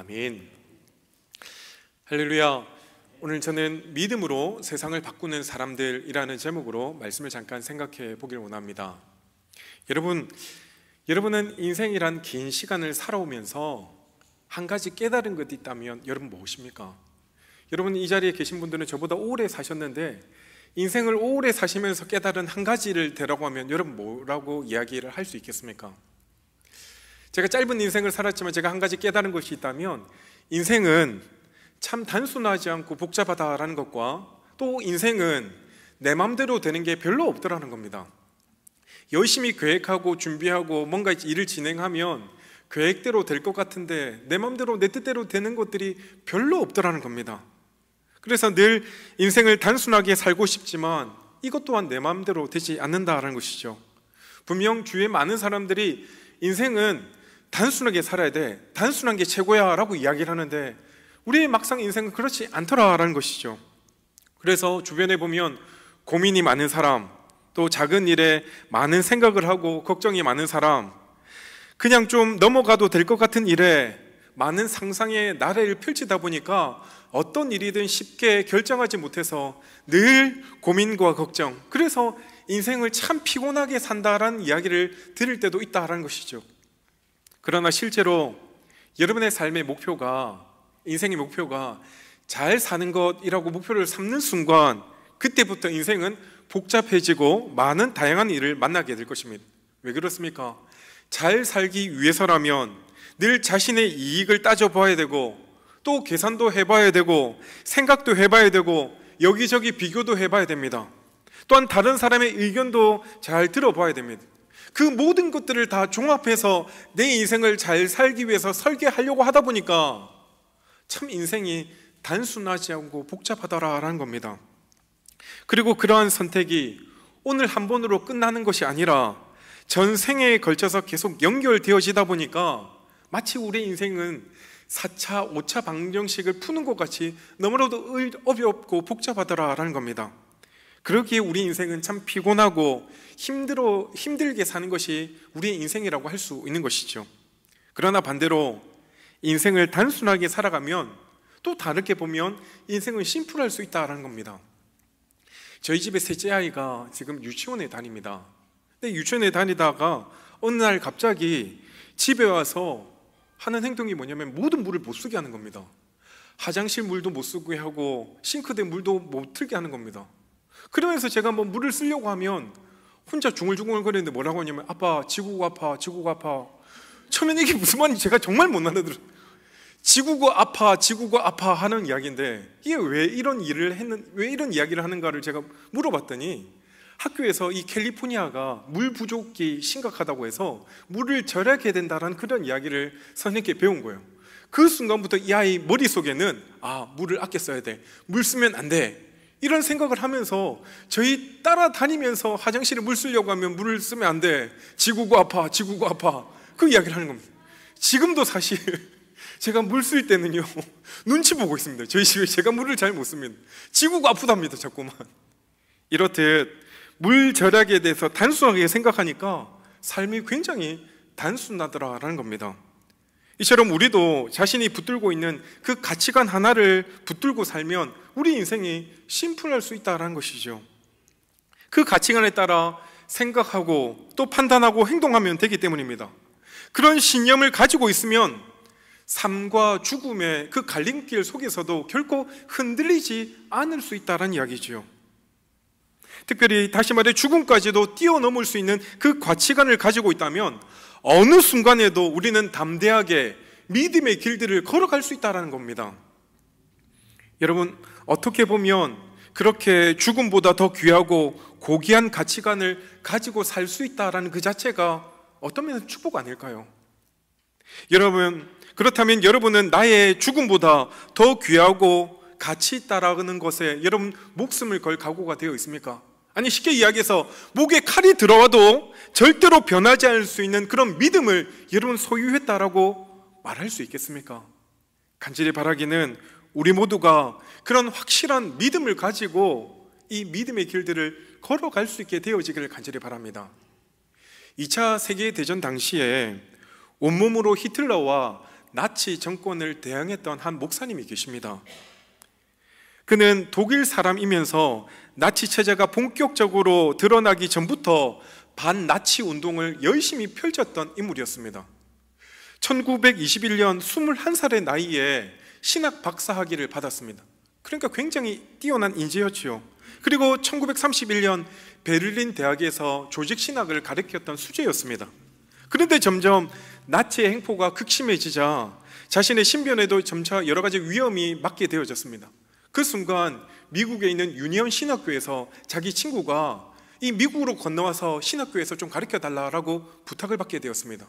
아멘. 할렐루야. 오늘 저는 믿음으로 세상을 바꾸는 사람들이라는 제목으로 말씀을 잠깐 생각해 보길 원합니다. 여러분은 인생이란 긴 시간을 살아오면서 한 가지 깨달은 것이 있다면 여러분 무엇입니까? 여러분 이 자리에 계신 분들은 저보다 오래 사셨는데 인생을 오래 사시면서 깨달은 한 가지를 대라고 하면 여러분 뭐라고 이야기를 할 수 있겠습니까? 제가 짧은 인생을 살았지만 제가 한 가지 깨달은 것이 있다면 인생은 참 단순하지 않고 복잡하다라는 것과 또 인생은 내 마음대로 되는 게 별로 없더라는 겁니다. 열심히 계획하고 준비하고 뭔가 일을 진행하면 계획대로 될 것 같은데 내 마음대로 내 뜻대로 되는 것들이 별로 없더라는 겁니다. 그래서 늘 인생을 단순하게 살고 싶지만 이것 또한 내 마음대로 되지 않는다라는 것이죠. 분명 주위에 많은 사람들이 인생은 단순하게 살아야 돼, 단순한 게 최고야 라고 이야기를 하는데 우리의 막상 인생은 그렇지 않더라라는 것이죠. 그래서 주변에 보면 고민이 많은 사람, 또 작은 일에 많은 생각을 하고 걱정이 많은 사람, 그냥 좀 넘어가도 될 것 같은 일에 많은 상상의 나래를 펼치다 보니까 어떤 일이든 쉽게 결정하지 못해서 늘 고민과 걱정, 그래서 인생을 참 피곤하게 산다라는 이야기를 들을 때도 있다라는 것이죠. 그러나 실제로 여러분의 삶의 목표가, 인생의 목표가 잘 사는 것이라고 목표를 삼는 순간 그때부터 인생은 복잡해지고 많은 다양한 일을 만나게 될 것입니다. 왜 그렇습니까? 잘 살기 위해서라면 늘 자신의 이익을 따져봐야 되고 또 계산도 해봐야 되고 생각도 해봐야 되고 여기저기 비교도 해봐야 됩니다. 또한 다른 사람의 의견도 잘 들어봐야 됩니다. 그 모든 것들을 다 종합해서 내 인생을 잘 살기 위해서 설계하려고 하다 보니까 참 인생이 단순하지 않고 복잡하다라는 겁니다. 그리고 그러한 선택이 오늘 한 번으로 끝나는 것이 아니라 전생에 걸쳐서 계속 연결되어지다 보니까 마치 우리 인생은 4차, 5차 방정식을 푸는 것 같이 너무나도 어렵고 복잡하더라라는 겁니다. 그러기에 우리 인생은 참 피곤하고 힘들게 사는 것이 우리의 인생이라고 할 수 있는 것이죠. 그러나 반대로 인생을 단순하게 살아가면 또 다르게 보면 인생은 심플할 수 있다는 겁니다. 저희 집의 셋째 아이가 지금 유치원에 다닙니다. 근데 유치원에 다니다가 어느 날 갑자기 집에 와서 하는 행동이 뭐냐면 모든 물을 못 쓰게 하는 겁니다. 화장실 물도 못 쓰게 하고 싱크대 물도 못 틀게 하는 겁니다. 그러면서 제가 뭐 물을 쓰려고 하면 혼자 중얼중얼 거리는데 뭐라고 하냐면 아빠 지구가 아파, 지구가 아파. 처음엔 이게 무슨 말인지 제가 정말 못 알아들어요. 지구가 아파 하는 이야기인데 이게 왜 이런 이야기를 하는가를 제가 물어봤더니 학교에서 이 캘리포니아가 물 부족이 심각하다고 해서 물을 절약해야 된다는 그런 이야기를 선생님께 배운 거예요. 그 순간부터 이 아이 머릿속에는 물을 아껴 써야 돼, 물 쓰면 안 돼, 이런 생각을 하면서 저희 따라다니면서 화장실에 물 쓰려고 하면 물을 쓰면 안 돼, 지구가 아파 그 이야기를 하는 겁니다. 지금도 사실 제가 물 쓸 때는요 눈치 보고 있습니다. 저희 집에 제가 물을 잘 못 씁니다. 지구가 아프답니다 자꾸만. 이렇듯 물 절약에 대해서 단순하게 생각하니까 삶이 굉장히 단순하더라라는 겁니다. 이처럼 우리도 자신이 붙들고 있는 그 가치관 하나를 붙들고 살면 우리 인생이 심플할 수 있다는 것이죠. 그 가치관에 따라 생각하고 또 판단하고 행동하면 되기 때문입니다. 그런 신념을 가지고 있으면 삶과 죽음의 그 갈림길 속에서도 결코 흔들리지 않을 수 있다는 이야기죠. 특별히 다시 말해 죽음까지도 뛰어넘을 수 있는 그 가치관을 가지고 있다면 어느 순간에도 우리는 담대하게 믿음의 길들을 걸어갈 수 있다는 겁니다. 여러분, 어떻게 보면 그렇게 죽음보다 더 귀하고 고귀한 가치관을 가지고 살 수 있다는 그 자체가 어떤 면에서 축복 아닐까요? 여러분, 그렇다면 여러분은 나의 죽음보다 더 귀하고 가치 있다라는 것에 여러분 목숨을 걸 각오가 되어 있습니까? 아니 쉽게 이야기해서 목에 칼이 들어와도 절대로 변하지 않을 수 있는 그런 믿음을 여러분 소유했다라고 말할 수 있겠습니까? 간절히 바라기는 우리 모두가 그런 확실한 믿음을 가지고 이 믿음의 길들을 걸어갈 수 있게 되어지기를 간절히 바랍니다. 2차 세계대전 당시에 온몸으로 히틀러와 나치 정권을 대항했던 한 목사님이 계십니다. 그는 독일 사람이면서 나치 체제가 본격적으로 드러나기 전부터 반나치 운동을 열심히 펼쳤던 인물이었습니다. 1921년 21살의 나이에 신학 박사학위를 받았습니다. 그러니까 굉장히 뛰어난 인재였지요. 그리고 1931년 베를린 대학에서 조직신학을 가르쳤던 수재였습니다. 그런데 점점 나치의 행포가 극심해지자 자신의 신변에도 점차 여러 가지 위험이 맞게 되어졌습니다. 그 순간 미국에 있는 유니온 신학교에서 자기 친구가 이 미국으로 건너와서 신학교에서 좀 가르쳐달라고 부탁을 받게 되었습니다.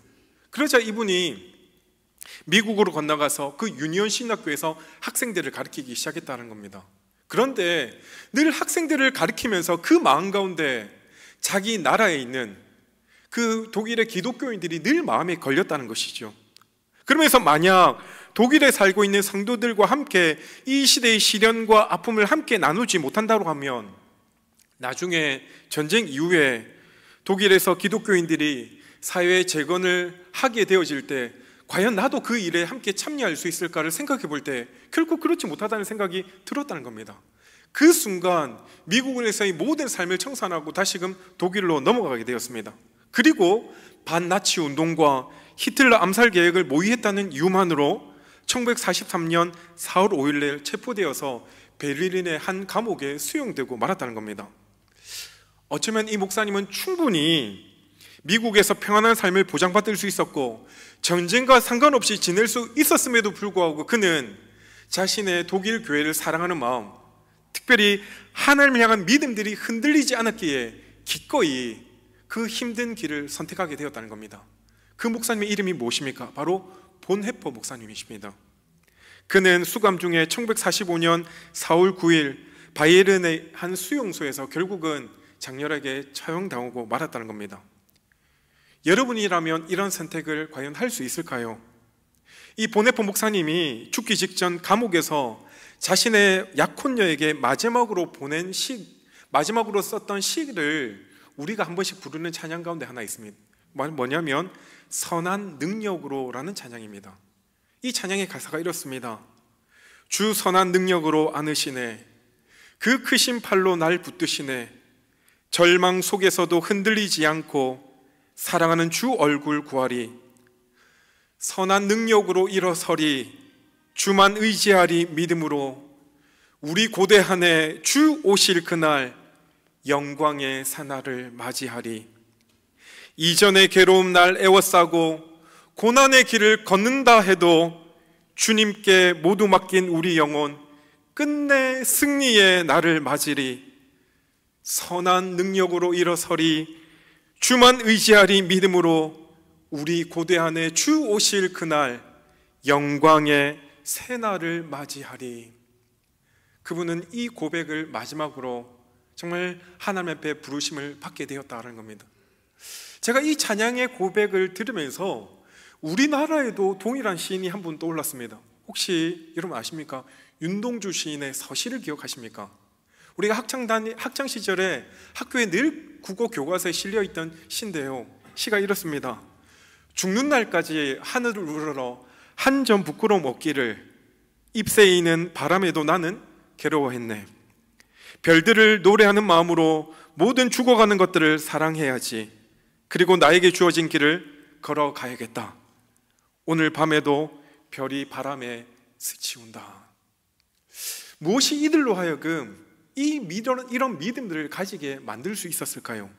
그러자 이분이 미국으로 건너가서 그 유니온 신학교에서 학생들을 가르치기 시작했다는 겁니다. 그런데 늘 학생들을 가르치면서 그 마음 가운데 자기 나라에 있는 그 독일의 기독교인들이 늘 마음에 걸렸다는 것이죠. 그러면서 만약 독일에 살고 있는 성도들과 함께 이 시대의 시련과 아픔을 함께 나누지 못한다고 하면 나중에 전쟁 이후에 독일에서 기독교인들이 사회 재건을 하게 되어질 때 과연 나도 그 일에 함께 참여할 수 있을까를 생각해 볼 때 결코 그렇지 못하다는 생각이 들었다는 겁니다. 그 순간 미국에서의 모든 삶을 청산하고 다시금 독일로 넘어가게 되었습니다. 그리고 반나치 운동과 히틀러 암살 계획을 모의했다는 이유만으로 1943년 4월 5일에 체포되어서 베를린의 한 감옥에 수용되고 말았다는 겁니다. 어쩌면 이 목사님은 충분히 미국에서 평안한 삶을 보장받을 수 있었고 전쟁과 상관없이 지낼 수 있었음에도 불구하고 그는 자신의 독일 교회를 사랑하는 마음, 특별히 하나님을 향한 믿음들이 흔들리지 않았기에 기꺼이 그 힘든 길을 선택하게 되었다는 겁니다. 그 목사님의 이름이 무엇입니까? 바로 본헤퍼 목사님이십니다. 그는 수감 중에 1945년 4월 9일 바이에른의 한 수용소에서 결국은 장렬하게 처형당하고 말았다는 겁니다. 여러분이라면 이런 선택을 과연 할 수 있을까요? 이 본헤퍼 목사님이 죽기 직전 감옥에서 자신의 약혼녀에게 마지막으로 썼던 시를 우리가 한 번씩 부르는 찬양 가운데 하나 있습니다. 뭐냐면 선한 능력으로라는 찬양입니다. 이 찬양의 가사가 이렇습니다. 주 선한 능력으로 안으시네, 그 크신 팔로 날 붙드시네, 절망 속에서도 흔들리지 않고 사랑하는 주 얼굴 구하리, 선한 능력으로 일어서리, 주만 의지하리 믿음으로, 우리 고대한에 주 오실 그날 영광의 사날을 맞이하리. 이전의 괴로움 날 애워싸고 고난의 길을 걷는다 해도 주님께 모두 맡긴 우리 영혼 끝내 승리의 날을 맞으리. 선한 능력으로 일어서리, 주만 의지하리 믿음으로, 우리 고대한에 주 오실 그날 영광의 새날을 맞이하리. 그분은 이 고백을 마지막으로 정말 하나님 앞에 부르심을 받게 되었다는 겁니다. 제가 이 찬양의 고백을 들으면서 우리나라에도 동일한 시인이 한 분 떠올랐습니다. 혹시 여러분 아십니까? 윤동주 시인의 서시를 기억하십니까? 우리가 학창 시절에 학교에 늘 국어 교과서에 실려있던 시인데요, 시가 이렇습니다. 죽는 날까지 하늘을 우러러 한 점 부끄러움 없기를, 잎새이는 바람에도 나는 괴로워했네. 별들을 노래하는 마음으로 모든 죽어가는 것들을 사랑해야지. 그리고 나에게 주어진 길을 걸어가야겠다. 오늘 밤에도 별이 바람에 스치운다. 무엇이 이들로 하여금 이런 믿음들을 가지게 만들 수 있었을까요?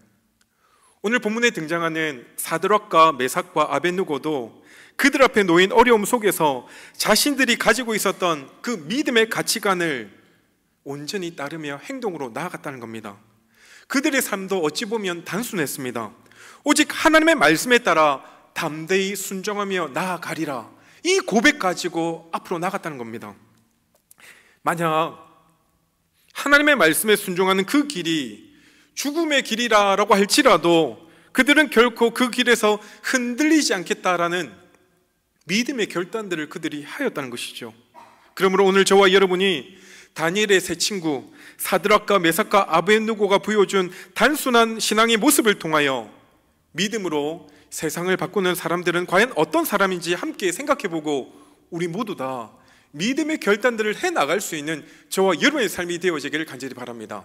오늘 본문에 등장하는 사드락과 메삭과 아벳느고도 그들 앞에 놓인 어려움 속에서 자신들이 가지고 있었던 그 믿음의 가치관을 온전히 따르며 행동으로 나아갔다는 겁니다. 그들의 삶도 어찌 보면 단순했습니다. 오직 하나님의 말씀에 따라 담대히 순종하며 나아가리라, 이 고백 가지고 앞으로 나갔다는 겁니다. 만약 하나님의 말씀에 순종하는 그 길이 죽음의 길이라고 할지라도 그들은 결코 그 길에서 흔들리지 않겠다라는 믿음의 결단들을 그들이 하였다는 것이죠. 그러므로 오늘 저와 여러분이 다니엘의 세 친구 사드락과 메삭과 아벳느고가 보여준 단순한 신앙의 모습을 통하여 믿음으로 세상을 바꾸는 사람들은 과연 어떤 사람인지 함께 생각해보고 우리 모두 다 믿음의 결단들을 해나갈 수 있는 저와 여러분의 삶이 되어지기를 간절히 바랍니다.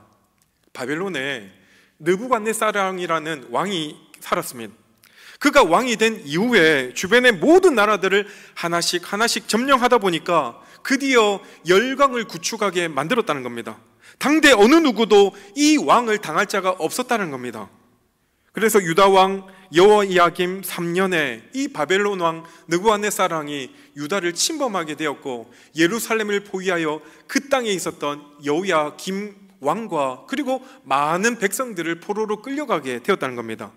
바벨론에 느부갓네살이라는 왕이 살았습니다. 그가 왕이 된 이후에 주변의 모든 나라들을 하나씩 점령하다 보니까 드디어 열강을 구축하게 만들었다는 겁니다. 당대 어느 누구도 이 왕을 당할 자가 없었다는 겁니다. 그래서 유다 왕 여호야김 3년에 이 바벨론 왕 느부갓네살 왕이 유다를 침범하게 되었고, 예루살렘을 포위하여 그 땅에 있었던 여호야김 왕과 그리고 많은 백성들을 포로로 끌려가게 되었다는 겁니다.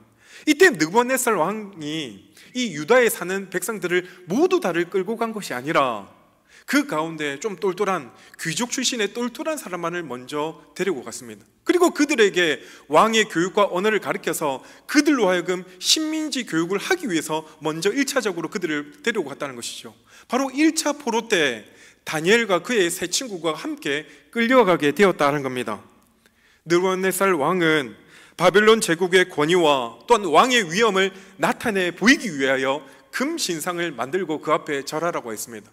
이때 느부갓네살 왕이 이 유다에 사는 백성들을 모두 다를 끌고 간 것이 아니라 그 가운데 좀 똘똘한 귀족 출신의 똘똘한 사람만을 먼저 데리고 갔습니다. 그리고 그들에게 왕의 교육과 언어를 가르쳐서 그들로 하여금 식민지 교육을 하기 위해서 먼저 1차적으로 그들을 데리고 갔다는 것이죠. 바로 1차 포로 때 다니엘과 그의 세 친구가 함께 끌려가게 되었다는 겁니다. 느부갓네살 왕은 바벨론 제국의 권위와 또한 왕의 위엄을 나타내 보이기 위하여 금 신상을 만들고 그 앞에 절하라고 했습니다.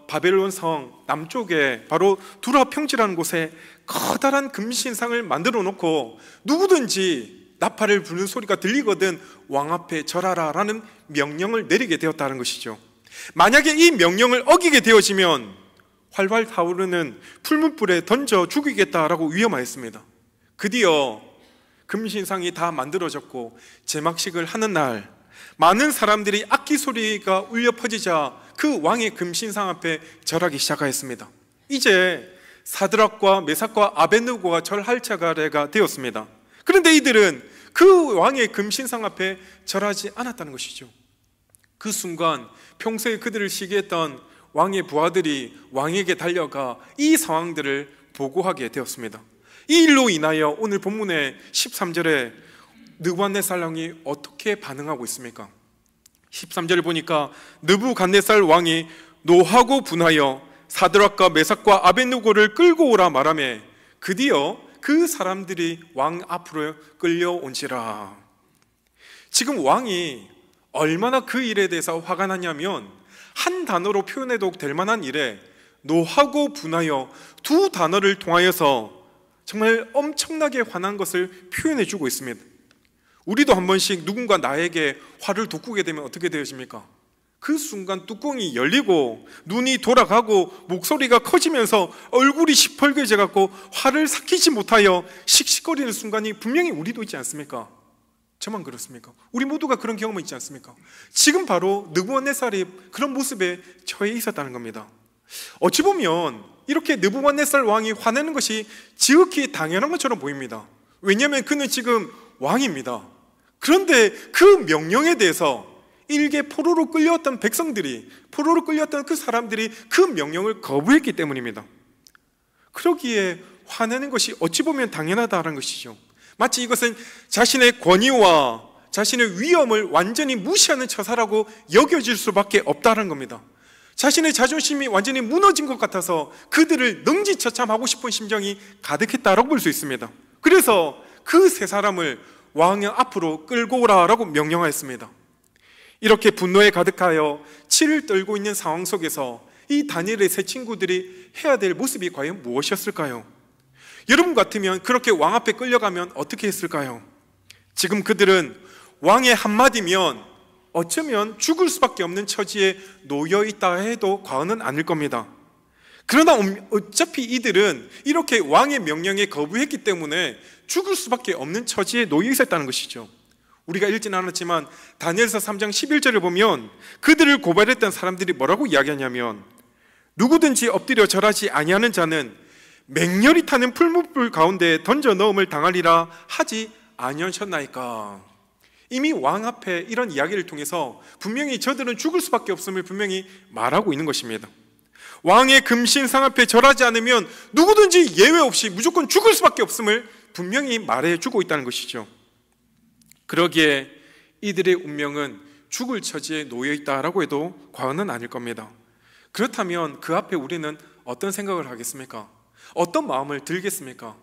바벨론 성 남쪽에 바로 두라 평지라는 곳에 커다란 금신상을 만들어 놓고 누구든지 나팔을 부는 소리가 들리거든 왕 앞에 절하라 라는 명령을 내리게 되었다는 것이죠. 만약에 이 명령을 어기게 되어지면 활활 타오르는 풀문불에 던져 죽이겠다라고 위험하였습니다. 드디어 금신상이 다 만들어졌고 제막식을 하는 날, 많은 사람들이 악기 소리가 울려 퍼지자 그 왕의 금신상 앞에 절하기 시작하였습니다. 이제 사드락과 메삭과 아벳느고가 절할 차례가 되었습니다. 그런데 이들은 그 왕의 금신상 앞에 절하지 않았다는 것이죠. 그 순간 평소에 그들을 시기했던 왕의 부하들이 왕에게 달려가 이 상황들을 보고하게 되었습니다. 이 일로 인하여 오늘 본문의 13절에 느부갓네살 왕이 어떻게 반응하고 있습니까? 13절을 보니까 느부갓네살 왕이 노하고 분하여 사드락과 메삭과 아벳느고를 끌고 오라 말하며 드디어 그 사람들이 왕 앞으로 끌려온지라. 지금 왕이 얼마나 그 일에 대해서 화가 났냐면 한 단어로 표현해도 될 만한 일에 노하고 분하여 두 단어를 통하여서 정말 엄청나게 화난 것을 표현해 주고 있습니다. 우리도 한 번씩 누군가 나에게 화를 돋구게 되면 어떻게 되어집니까? 그 순간 뚜껑이 열리고 눈이 돌아가고 목소리가 커지면서 얼굴이 시뻘개져 갖고 화를 삭히지 못하여 씩씩거리는 순간이 분명히 우리도 있지 않습니까? 저만 그렇습니까? 우리 모두가 그런 경험이 있지 않습니까? 지금 바로 느부갓네살이 그런 모습에 처해 있었다는 겁니다. 어찌 보면 이렇게 느부갓네살 왕이 화내는 것이 지극히 당연한 것처럼 보입니다. 왜냐하면 그는 지금 왕입니다. 그런데 그 명령에 대해서 일개 포로로 끌려왔던 백성들이, 포로로 끌려왔던 그 사람들이 그 명령을 거부했기 때문입니다. 그러기에 화내는 것이 어찌 보면 당연하다는 것이죠. 마치 이것은 자신의 권위와 자신의 위엄을 완전히 무시하는 처사라고 여겨질 수밖에 없다는 겁니다. 자신의 자존심이 완전히 무너진 것 같아서 그들을 능지처참하고 싶은 심정이 가득했다라고 볼 수 있습니다. 그래서 그 세 사람을 왕의 앞으로 끌고 오라라고 명령하였습니다. 이렇게 분노에 가득하여 치를 떨고 있는 상황 속에서 이 다니엘의 세 친구들이 해야 될 모습이 과연 무엇이었을까요? 여러분 같으면 그렇게 왕 앞에 끌려가면 어떻게 했을까요? 지금 그들은 왕의 한마디면 어쩌면 죽을 수밖에 없는 처지에 놓여 있다 해도 과언은 아닐 겁니다. 그러나 어차피 이들은 이렇게 왕의 명령에 거부했기 때문에 죽을 수밖에 없는 처지에 놓여 있었다는 것이죠. 우리가 읽지는 않았지만 다니엘서 3장 11절을 보면 그들을 고발했던 사람들이 뭐라고 이야기하냐면 누구든지 엎드려 절하지 아니하는 자는 맹렬히 타는 풀무불 가운데 던져 넣음을 당하리라 하지 아니하셨나이까. 이미 왕 앞에 이런 이야기를 통해서 분명히 저들은 죽을 수밖에 없음을 분명히 말하고 있는 것입니다. 왕의 금신상 앞에 절하지 않으면 누구든지 예외 없이 무조건 죽을 수밖에 없음을 분명히 말해주고 있다는 것이죠. 그러기에 이들의 운명은 죽을 처지에 놓여 있다라고 해도 과언은 아닐 겁니다. 그렇다면 그 앞에 우리는 어떤 생각을 하겠습니까? 어떤 마음을 들겠습니까?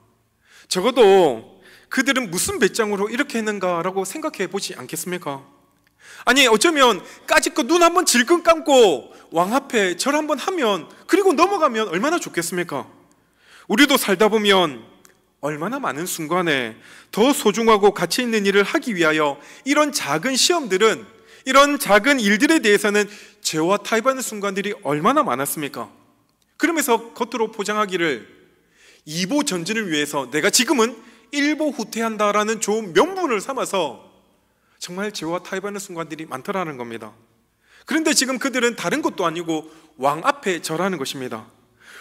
적어도 그들은 무슨 배짱으로 이렇게 했는가라고 생각해 보지 않겠습니까? 아니, 어쩌면 까짓것 눈 한번 질끈 감고 왕 앞에 절 한번 하면, 그리고 넘어가면 얼마나 좋겠습니까? 우리도 살다 보면 얼마나 많은 순간에 더 소중하고 가치 있는 일을 하기 위하여 이런 작은 시험들은, 이런 작은 일들에 대해서는 죄와 타협하는 순간들이 얼마나 많았습니까? 그러면서 겉으로 포장하기를 2보 전진을 위해서 내가 지금은 1보 후퇴한다라는 좋은 명분을 삼아서 정말 죄와 타협하는 순간들이 많더라는 겁니다. 그런데 지금 그들은 다른 것도 아니고 왕 앞에 절하는 것입니다.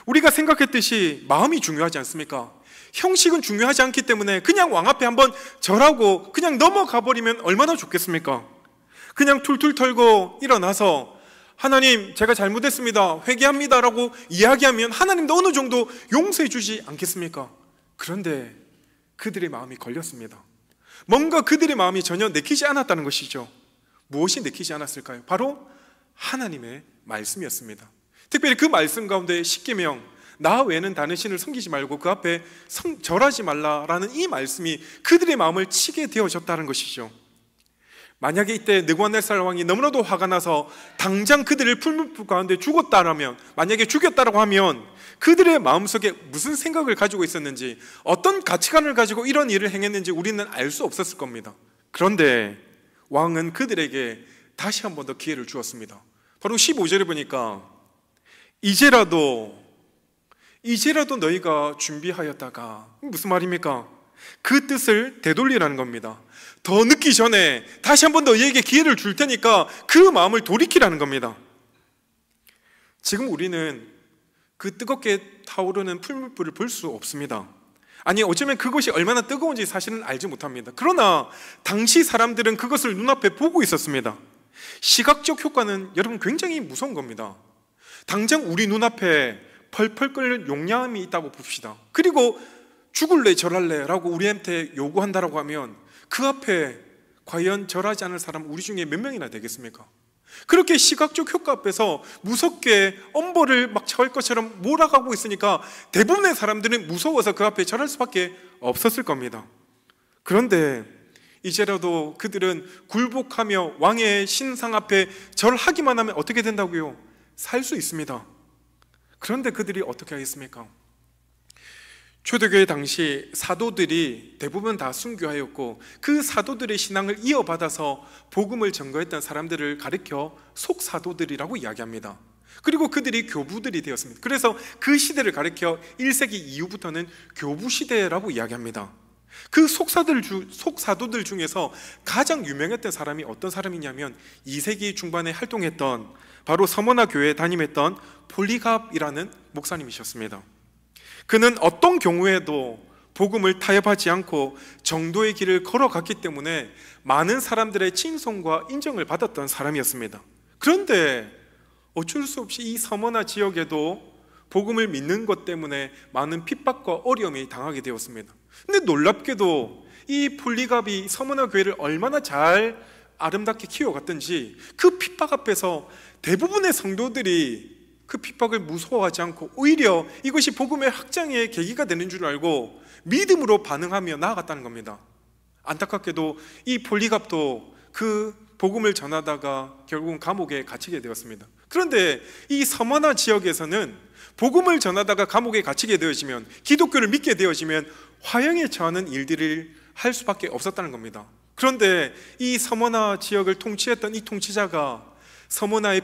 우리가 생각했듯이 마음이 중요하지 않습니까? 형식은 중요하지 않기 때문에 그냥 왕 앞에 한번 절하고 그냥 넘어가 버리면 얼마나 좋겠습니까? 그냥 툴툴 털고 일어나서 하나님, 제가 잘못했습니다, 회개합니다 라고 이야기하면 하나님도 어느 정도 용서해 주지 않겠습니까? 그런데 그들의 마음이 걸렸습니다. 뭔가 그들의 마음이 전혀 내키지 않았다는 것이죠. 무엇이 내키지 않았을까요? 바로 하나님의 말씀이었습니다. 특별히 그 말씀 가운데 십계명, 나 외에는 다른 신을 섬기지 말고 그 앞에 절하지 말라라는 이 말씀이 그들의 마음을 치게 되어졌다는 것이죠. 만약에 이때 느부갓네살 왕이 너무나도 화가 나서 당장 그들을 풀무불 가운데 죽었다라면, 만약에 죽였다라고 하면 그들의 마음속에 무슨 생각을 가지고 있었는지, 어떤 가치관을 가지고 이런 일을 행했는지 우리는 알 수 없었을 겁니다. 그런데 왕은 그들에게 다시 한 번 더 기회를 주었습니다. 바로 15절에 보니까 이제라도 너희가 준비하였다가, 무슨 말입니까? 그 뜻을 되돌리라는 겁니다. 더 늦기 전에 다시 한 번 너희에게 기회를 줄 테니까 그 마음을 돌이키라는 겁니다. 지금 우리는 그 뜨겁게 타오르는 풀무불을 볼 수 없습니다. 아니, 어쩌면 그것이 얼마나 뜨거운지 사실은 알지 못합니다. 그러나 당시 사람들은 그것을 눈앞에 보고 있었습니다. 시각적 효과는 여러분 굉장히 무서운 겁니다. 당장 우리 눈앞에 펄펄 끓는 용량이 있다고 봅시다. 그리고 죽을래 절할래 라고 우리한테 요구한다라고 하면 그 앞에 과연 절하지 않을 사람 우리 중에 몇 명이나 되겠습니까? 그렇게 시각적 효과 앞에서 무섭게 엄벌을 막 처할 것처럼 몰아가고 있으니까 대부분의 사람들은 무서워서 그 앞에 절할 수밖에 없었을 겁니다. 그런데 이제라도 그들은 굴복하며 왕의 신상 앞에 절하기만 하면 어떻게 된다고요? 살 수 있습니다. 그런데 그들이 어떻게 하겠습니까? 초대교회 당시 사도들이 대부분 다 순교하였고, 그 사도들의 신앙을 이어받아서 복음을 전거했던 사람들을 가리켜 속사도들이라고 이야기합니다. 그리고 그들이 교부들이 되었습니다. 그래서 그 시대를 가리켜 1세기 이후부터는 교부시대라고 이야기합니다. 그 속사도들 중에서 가장 유명했던 사람이 어떤 사람이냐면 2세기 중반에 활동했던, 바로 서머나 교회에 담임했던 폴리갑이라는 목사님이셨습니다. 그는 어떤 경우에도 복음을 타협하지 않고 정도의 길을 걸어갔기 때문에 많은 사람들의 칭송과 인정을 받았던 사람이었습니다. 그런데 어쩔 수 없이 이 서머나 지역에도 복음을 믿는 것 때문에 많은 핍박과 어려움이 당하게 되었습니다. 근데 놀랍게도 이 폴리갑이 서머나 교회를 얼마나 잘 아름답게 키워갔던지 그 핍박 앞에서 대부분의 성도들이 그 핍박을 무서워하지 않고 오히려 이것이 복음의 확장의 계기가 되는 줄 알고 믿음으로 반응하며 나아갔다는 겁니다. 안타깝게도 이 폴리갑도 그 복음을 전하다가 결국은 감옥에 갇히게 되었습니다. 그런데 이 서머나 지역에서는 복음을 전하다가 감옥에 갇히게 되어지면, 기독교를 믿게 되어지면 화형에 처하는 일들을 할 수밖에 없었다는 겁니다. 그런데 이 서머나 지역을 통치했던 이 통치자가 서머나의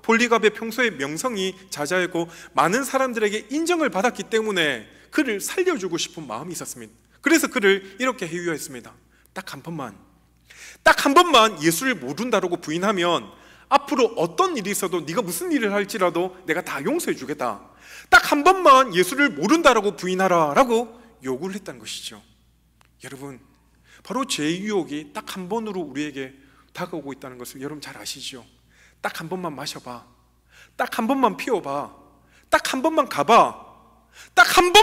폴리갑의 평소의 명성이 자자했고 많은 사람들에게 인정을 받았기 때문에 그를 살려주고 싶은 마음이 있었습니다. 그래서 그를 이렇게 해유했습니다. 딱 한 번만 예수를 모른다라고 부인하면 앞으로 어떤 일이 있어도 네가 무슨 일을 할지라도 내가 다 용서해 주겠다. 딱 한 번만 예수를 모른다라고 부인하라 라고 요구를 했다는 것이죠. 여러분, 바로 죄의 유혹이 딱 한 번으로 우리에게 다가오고 있다는 것을 여러분 잘 아시죠? 딱 한 번만 마셔봐, 딱 한 번만 피워봐, 딱 한 번만 가봐, 딱 한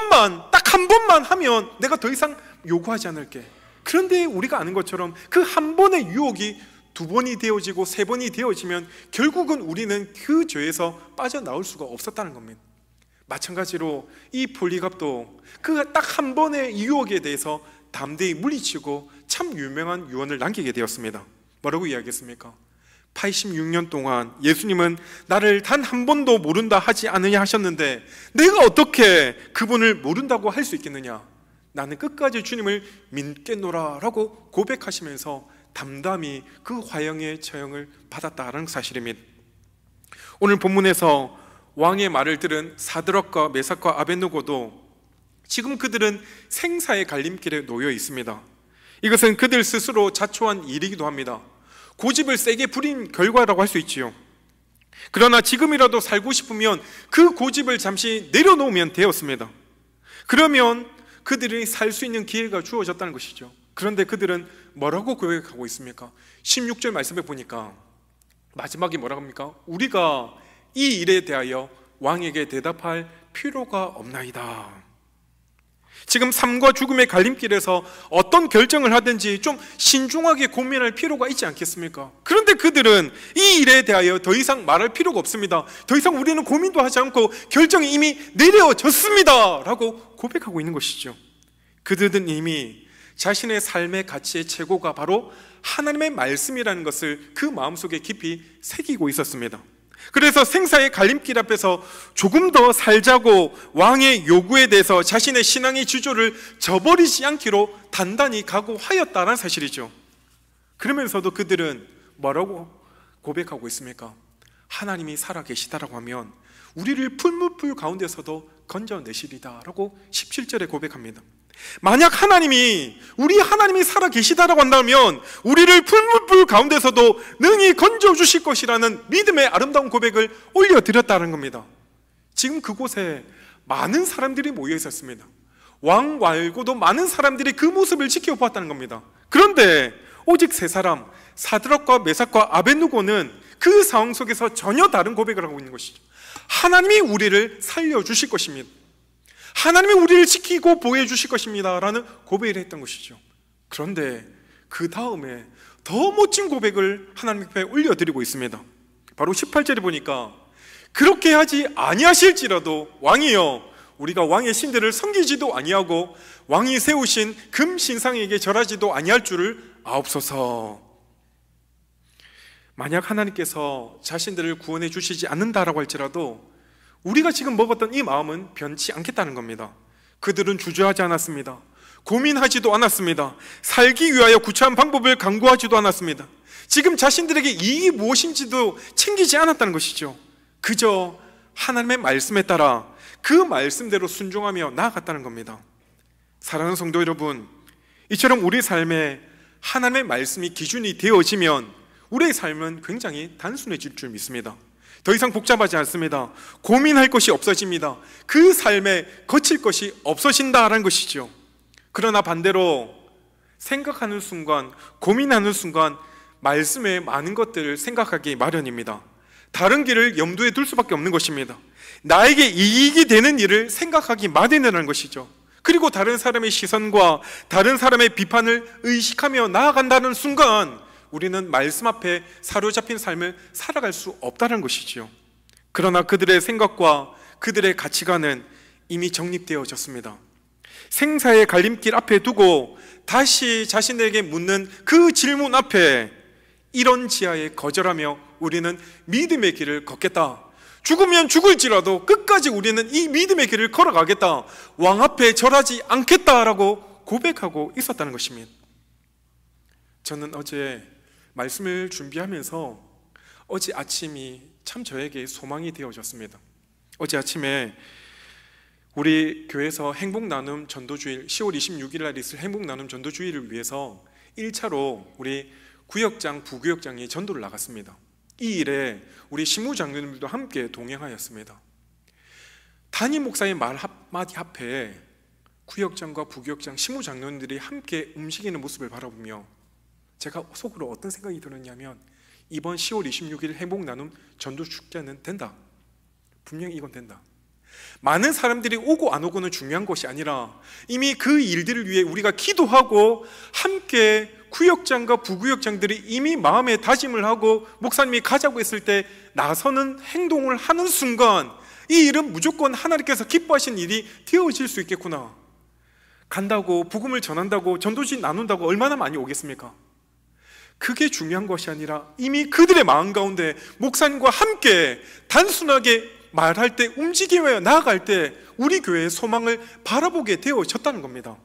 번만 하면 내가 더 이상 요구하지 않을게. 그런데 우리가 아는 것처럼 그 한 번의 유혹이 2번이 되어지고 3번이 되어지면 결국은 우리는 그 죄에서 빠져나올 수가 없었다는 겁니다. 마찬가지로 이 폴리갑도 그 딱 한 번의 유혹에 대해서 담대히 물리치고 참 유명한 유언을 남기게 되었습니다. 뭐라고 이야기했습니까? 86년 동안 예수님은 나를 단 한 번도 모른다 하지 않느냐 하셨는데 내가 어떻게 그분을 모른다고 할 수 있겠느냐? 나는 끝까지 주님을 믿겠노라 라고 고백하시면서 담담히 그 화형의 처형을 받았다는 사실입니다. 오늘 본문에서 왕의 말을 들은 사드락과 메삭과 아벳느고도 지금 그들은 생사의 갈림길에 놓여 있습니다. 이것은 그들 스스로 자초한 일이기도 합니다. 고집을 세게 부린 결과라고 할 수 있지요. 그러나 지금이라도 살고 싶으면 그 고집을 잠시 내려놓으면 되었습니다. 그러면 그들이 살 수 있는 기회가 주어졌다는 것이죠. 그런데 그들은 뭐라고 고백하고 있습니까? 16절 말씀에 보니까 마지막에 뭐라고 합니까? 우리가 이 일에 대하여 왕에게 대답할 필요가 없나이다. 지금 삶과 죽음의 갈림길에서 어떤 결정을 하든지 좀 신중하게 고민할 필요가 있지 않겠습니까? 그런데 그들은 이 일에 대하여 더 이상 말할 필요가 없습니다. 더 이상 우리는 고민도 하지 않고 결정이 이미 내려졌습니다 라고 고백하고 있는 것이죠. 그들은 이미 자신의 삶의 가치의 최고가 바로 하나님의 말씀이라는 것을 그 마음속에 깊이 새기고 있었습니다. 그래서 생사의 갈림길 앞에서 조금 더 살자고 왕의 요구에 대해서 자신의 신앙의 지조를 저버리지 않기로 단단히 각오하였다는 사실이죠. 그러면서도 그들은 뭐라고 고백하고 있습니까? 하나님이 살아계시다라고 하면 우리를 풀무불 가운데서도 건져내시리다 라고 17절에 고백합니다. 만약 우리 하나님이 살아계시다라고 한다면 우리를 풀무불 가운데서도 능히 건져주실 것이라는 믿음의 아름다운 고백을 올려드렸다는 겁니다. 지금 그곳에 많은 사람들이 모여 있었습니다. 왕 말고도 많은 사람들이 그 모습을 지켜보았다는 겁니다. 그런데 오직 세 사람, 사드락과 메삭과 아벳느고는 그 상황 속에서 전혀 다른 고백을 하고 있는 것이죠. 하나님이 우리를 살려주실 것입니다. 하나님이 우리를 지키고 보호해 주실 것입니다 라는 고백을 했던 것이죠. 그런데 그 다음에 더 멋진 고백을 하나님 앞에 올려드리고 있습니다. 바로 18절에 보니까 그렇게 하지 아니하실지라도 왕이여 우리가 왕의 신들을 섬기지도 아니하고 왕이 세우신 금 신상에게 절하지도 아니할 줄을 아옵소서. 만약 하나님께서 자신들을 구원해 주시지 않는다라고 할지라도 우리가 지금 먹었던 이 마음은 변치 않겠다는 겁니다. 그들은 주저하지 않았습니다. 고민하지도 않았습니다. 살기 위하여 구체한 방법을 강구하지도 않았습니다. 지금 자신들에게 이익이 무엇인지도 챙기지 않았다는 것이죠. 그저 하나님의 말씀에 따라 그 말씀대로 순종하며 나아갔다는 겁니다. 사랑하는 성도 여러분, 이처럼 우리 삶에 하나님의 말씀이 기준이 되어지면 우리의 삶은 굉장히 단순해질 줄 믿습니다. 더 이상 복잡하지 않습니다. 고민할 것이 없어집니다. 그 삶에 거칠 것이 없어진다는 것이죠. 그러나 반대로 생각하는 순간, 고민하는 순간 말씀에 많은 것들을 생각하기 마련입니다. 다른 길을 염두에 둘 수밖에 없는 것입니다. 나에게 이익이 되는 일을 생각하기 마련이라는 것이죠. 그리고 다른 사람의 시선과 다른 사람의 비판을 의식하며 나아간다는 순간 우리는 말씀 앞에 사로잡힌 삶을 살아갈 수 없다는 것이지요. 그러나 그들의 생각과 그들의 가치관은 이미 정립되어졌습니다. 생사의 갈림길 앞에 두고 다시 자신에게 묻는 그 질문 앞에 이런 지하에 거절하며 우리는 믿음의 길을 걷겠다. 죽으면 죽을지라도 끝까지 우리는 이 믿음의 길을 걸어가겠다. 왕 앞에 절하지 않겠다라고 고백하고 있었다는 것입니다. 저는 어제 말씀을 준비하면서 어제 아침이 참 저에게 소망이 되어졌습니다. 어제 아침에 우리 교회에서 행복나눔 전도주일 10월 26일 날 있을 행복나눔 전도주일을 위해서 1차로 우리 구역장, 부구역장이 전도를 나갔습니다. 이 일에 우리 신무장로님들도 함께 동행하였습니다. 담임 목사의 말 한마디 앞에 구역장과 부구역장, 신무장로님들이 함께 움직이는 모습을 바라보며 제가 속으로 어떤 생각이 들었냐면 이번 10월 26일 행복나눔 전도축제는 된다. 분명히 이건 된다. 많은 사람들이 오고 안 오고는 중요한 것이 아니라 이미 그 일들을 위해 우리가 기도하고 함께 구역장과 부구역장들이 이미 마음에 다짐을 하고 목사님이 가자고 했을 때 나서는 행동을 하는 순간 이 일은 무조건 하나님께서 기뻐하신 일이 되어질 수 있겠구나. 간다고 복음을 전한다고 전도지 나눈다고 얼마나 많이 오겠습니까? 그게 중요한 것이 아니라 이미 그들의 마음 가운데 목사님과 함께 단순하게 말할 때, 움직여야 나아갈 때 우리 교회의 소망을 바라보게 되어졌다는 겁니다.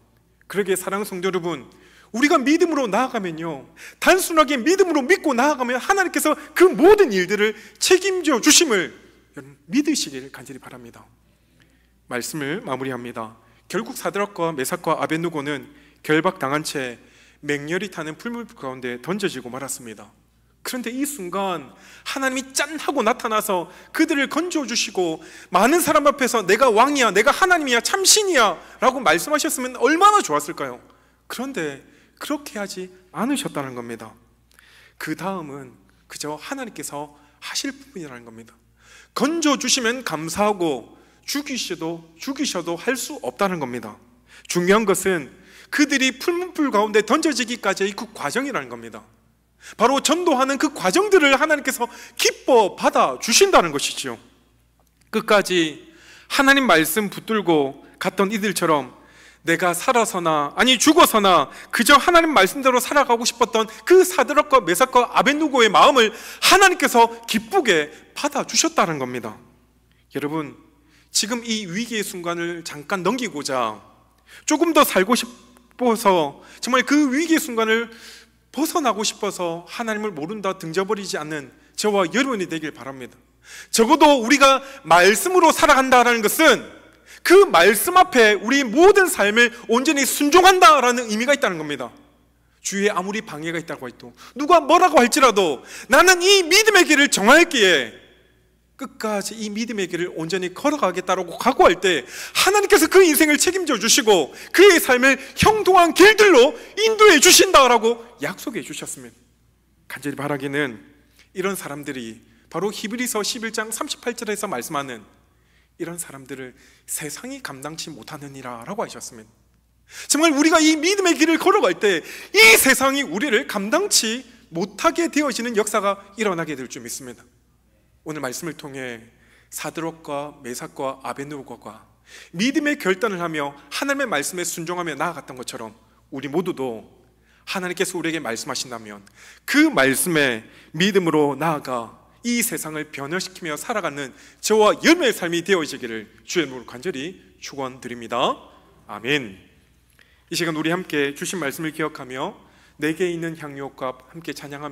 그러기에 사랑하는 성도 여러분, 우리가 믿음으로 나아가면요, 단순하게 믿음으로 믿고 나아가면 하나님께서 그 모든 일들을 책임져 주심을 여러분 믿으시길 간절히 바랍니다. 말씀을 마무리합니다. 결국 사드락과 메삭과 아벳느고는 결박당한 채 맹렬히 타는 풀물 가운데 던져지고 말았습니다. 그런데 이 순간 하나님이 짠 하고 나타나서 그들을 건져주시고 많은 사람 앞에서 내가 왕이야, 내가 하나님이야, 참신이야 라고 말씀하셨으면 얼마나 좋았을까요? 그런데 그렇게 하지 않으셨다는 겁니다. 그 다음은 그저 하나님께서 하실 부분이라는 겁니다. 건져주시면 감사하고 죽이셔도 할 수 없다는 겁니다. 중요한 것은 그들이 풀문불 가운데 던져지기까지의 그 과정이라는 겁니다. 바로 전도하는 그 과정들을 하나님께서 기뻐 받아주신다는 것이죠. 끝까지 하나님 말씀 붙들고 갔던 이들처럼 내가 살아서나 아니 죽어서나 그저 하나님 말씀대로 살아가고 싶었던 그 사드락과 메삭과 아벳느고의 마음을 하나님께서 기쁘게 받아주셨다는 겁니다. 여러분, 지금 이 위기의 순간을 잠깐 넘기고자 조금 더 살고 싶어서, 정말 그 위기의 순간을 벗어나고 싶어서 하나님을 모른다 등져버리지 않는 저와 여러분이 되길 바랍니다. 적어도 우리가 말씀으로 살아간다는 것은 그 말씀 앞에 우리 모든 삶을 온전히 순종한다라는 의미가 있다는 겁니다. 주위에 아무리 방해가 있다고 해도, 누가 뭐라고 할지라도 나는 이 믿음의 길을 정할기에 끝까지 이 믿음의 길을 온전히 걸어가겠다라고 각오할 때 하나님께서 그 인생을 책임져 주시고 그의 삶을 형통한 길들로 인도해 주신다라고 약속해 주셨습니다. 간절히 바라기는 이런 사람들이 바로 히브리서 11장 38절에서 말씀하는 이런 사람들을 세상이 감당치 못하느니라 라고 하셨습니다. 정말 우리가 이 믿음의 길을 걸어갈 때 이 세상이 우리를 감당치 못하게 되어지는 역사가 일어나게 될 줄 믿습니다. 오늘 말씀을 통해 사드락과 메삭과 아벳느고가 믿음의 결단을 하며 하나님의 말씀에 순종하며 나아갔던 것처럼 우리 모두도 하나님께서 우리에게 말씀하신다면 그 말씀에 믿음으로 나아가 이 세상을 변화시키며 살아가는 저와 여러분의 삶이 되어지기를 주의 이름으로 간절히 축원드립니다. 아멘. 이 시간 우리 함께 주신 말씀을 기억하며 내게 있는 향유값 함께 찬양합니다.